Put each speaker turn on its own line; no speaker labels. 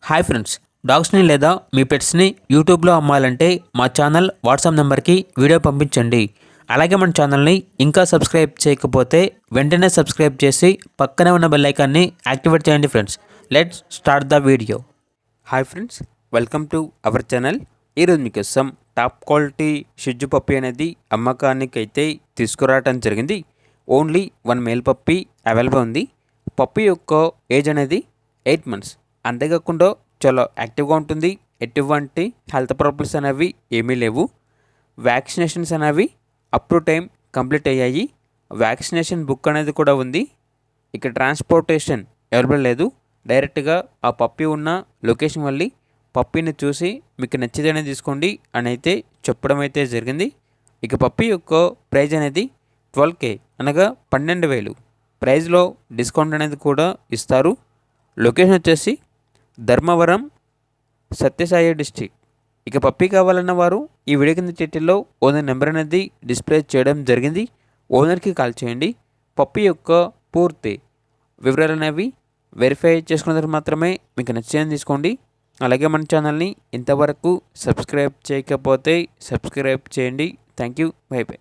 Hi friends, డాగ్స్ని లేదా మీ పెట్స్ని యూట్యూబ్లో అమ్మాలంటే మా ఛానల్ వాట్సాప్ నెంబర్కి వీడియో పంపించండి. అలాగే మన ఛానల్ని ఇంకా సబ్స్క్రైబ్ చేయకపోతే వెంటనే సబ్స్క్రైబ్ చేసి పక్కనే ఉన్న బెల్ ఐకాన్ని యాక్టివేట్ చేయండి friends. Let's start the video. Hi friends, welcome to our channel. ఈరోజు మీకోసం టాప్ క్వాలిటీ షిజ్జు పప్పీ అనేది అమ్మకానికి అయితే తీసుకురావడం జరిగింది. ఓన్లీ 1 మేల్ పప్పీ అవైలబుల్ ఉంది. పప్పీ యొక్క ఏజ్ అనేది 8 months. అంతేకాకుండా చాలా యాక్టివ్గా ఉంటుంది. ఎటువంటి హెల్త్ ప్రాబ్లమ్స్ అనేవి ఏమీ లేవు. వ్యాక్సినేషన్స్ అనేవి అప్ టు టైం కంప్లీట్ అయ్యాయి. వ్యాక్సినేషన్ బుక్ అనేది కూడా ఉంది. ఇక ట్రాన్స్పోర్టేషన్ అవైలబుల్ లేదు. డైరెక్ట్గా ఆ పప్పీ ఉన్న లొకేషన్ వెళ్ళి పప్పీని చూసి మీకు నచ్చితేనే తీసుకోండి అని అయితే చెప్పడం అయితే జరిగింది. ఇక పప్పీ యొక్క ప్రైజ్ అనేది 12K అనగా 12,000. ప్రైజ్లో డిస్కౌంట్ అనేది కూడా ఇస్తారు. లొకేషన్ వచ్చేసి ధర్మవరం, సత్యసాయి డిస్ట్రిక్ట్. ఇక పప్పీ కావాలన్న వారు ఈ వీడియో కింద టైటిల్లో ఓనర్ నెంబర్ అనేది డిస్ప్లే చేయడం జరిగింది. ఓనర్కి కాల్ చేయండి. పప్పీ యొక్క పూర్తి వివరాలు అనేవి వెరిఫై చేసుకున్న తర్వాత మాత్రమే మీకు నచ్చేది తీసుకోండి. అలాగే మన ఛానల్ని ఇంతవరకు సబ్స్క్రైబ్ చేయకపోతే సబ్స్క్రైబ్ చేయండి. Thank you. By by.